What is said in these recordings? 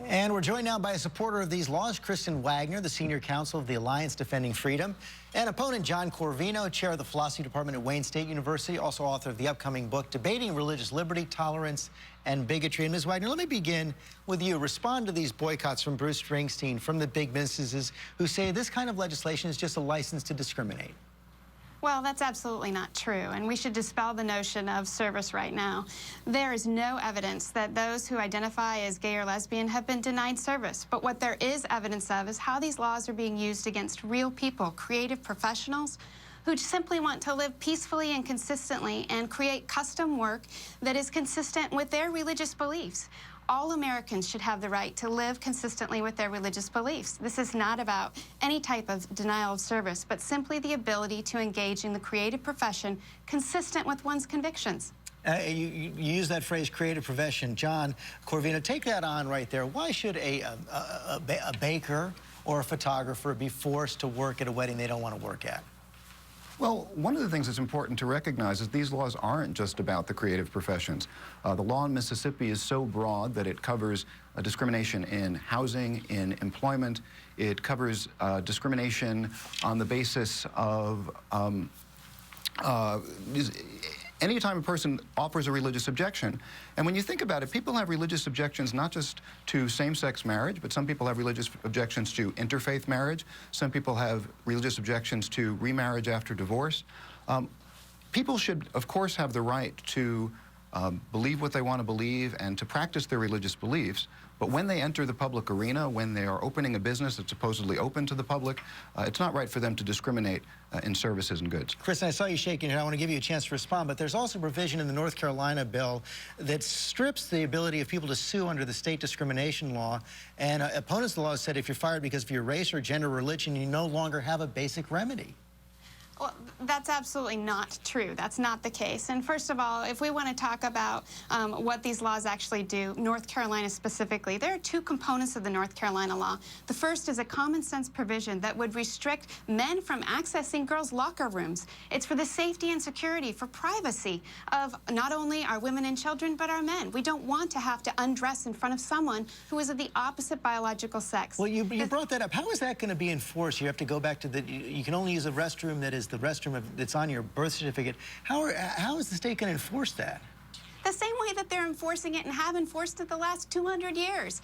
And we're joined now by a supporter of these laws, Kristen Waggoner, the senior counsel of the Alliance Defending Freedom, and opponent John Corvino, chair of the philosophy department at Wayne State University, also author of the upcoming book, Debating Religious Liberty, Tolerance, and Bigotry. And Ms. Waggoner, let me begin with you. Respond to these boycotts from Bruce Springsteen, from the big businesses who say this kind of legislation is just a license to discriminate. Well, that's absolutely not true, and we should dispel the notion of service right now. There is no evidence that those who identify as gay or lesbian have been denied service, but what there is evidence of is how these laws are being used against real people, creative professionals, who simply want to live peacefully and consistently and create custom work that is consistent with their religious beliefs. All Americans should have the right to live consistently with their religious beliefs. This is not about any type of denial of service, but simply the ability to engage in the creative profession consistent with one's convictions. You use that phrase, creative profession. John Corvino, take that on right there. Why should a baker or a photographer be forced to work at a wedding they don't want to work at? Well, one of the things that's important to recognize is these laws aren't just about the creative professions. The law in Mississippi is so broad that it covers discrimination in housing, in employment. It covers discrimination on the basis of anytime a person offers a religious objection. And when you think about it, people have religious objections not just to same-sex marriage, but some people have religious objections to interfaith marriage. Some people have religious objections to remarriage after divorce. People should, of course, have the right to believe what they want to believe and to practice their religious beliefs. But when they enter the public arena, when they are opening a business that's supposedly open to the public, it's not right for them to discriminate in services and goods. Kristen, I saw you shaking your head. I want to give you a chance to respond, but there's also a provision in the North Carolina bill that strips the ability of people to sue under the state discrimination law. And opponents of the law said if you're fired because of your race or gender or religion, you no longer have a basic remedy. Well, that's absolutely not true. That's not the case. And first of all, if we want to talk about what these laws actually do, North Carolina specifically, there are two components of the North Carolina law. The first is a common sense provision that would restrict men from accessing girls' locker rooms. It's for the safety and security, for privacy of not only our women and children, but our men. We don't want to have to undress in front of someone who is of the opposite biological sex. Well, you brought that up. How is that going to be enforced? You have to go back to you can only use a restroom that is the restroom that's on your birth certificate. How is the state going to enforce that? The same way that they're enforcing it and have enforced it the last 200 years.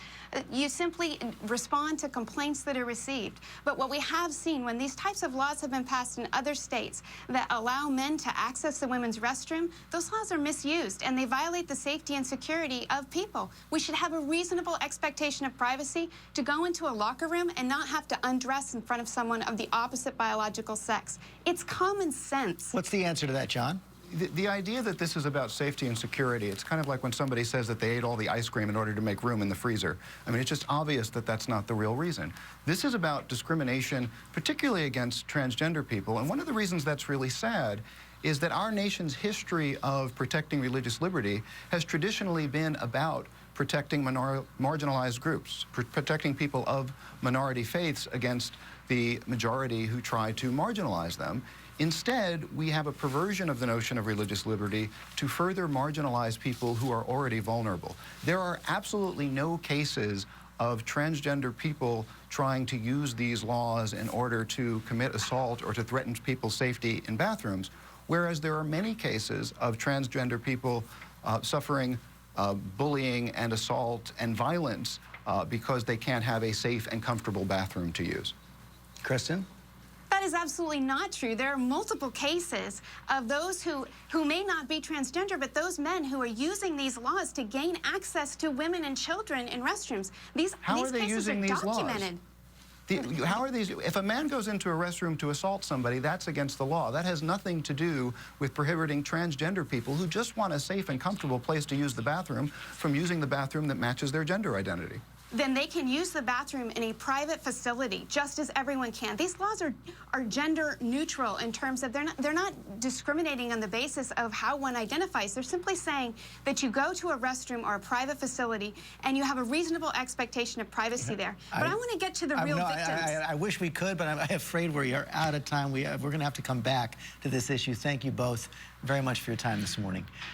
You simply respond to complaints that are received. But what we have seen when these types of laws have been passed in other states that allow men to access the women's restroom, those laws are misused and they violate the safety and security of people. We should have a reasonable expectation of privacy to go into a locker room and not have to undress in front of someone of the opposite biological sex. It's common sense. What's the answer to that, John? The idea that this is about safety and security, it's kind of like when somebody says that they ate all the ice cream in order to make room in the freezer. I mean, it's just obvious that that's not the real reason. This is about discrimination, particularly against transgender people. And one of the reasons that's really sad is that our nation's history of protecting religious liberty has traditionally been about protecting marginalized groups, protecting people of minority faiths against the majority who try to marginalize them. Instead, we have a perversion of the notion of religious liberty to further marginalize people who are already vulnerable. There are absolutely no cases of transgender people trying to use these laws in order to commit assault or to threaten people's safety in bathrooms, whereas there are many cases of transgender people suffering bullying and assault and violence because they can't have a safe and comfortable bathroom to use. Kristen? That is absolutely not true. There are multiple cases of those who may not be transgender, but those men who are using these laws to gain access to women and children in restrooms. These cases are documented. How are these? If a man goes into a restroom to assault somebody, that's against the law. That has nothing to do with prohibiting transgender people who just want a safe and comfortable place to use the bathroom from using the bathroom that matches their gender identity. Then they can use the bathroom in a private facility, just as everyone can. These laws are gender neutral in terms of they're not discriminating on the basis of how one identifies. They're simply saying that you go to a restroom or a private facility and you have a reasonable expectation of privacy there. But I want to get to the real victims. I wish we could, but I'm afraid we are out of time. We're going to have to come back to this issue. Thank you both very much for your time this morning.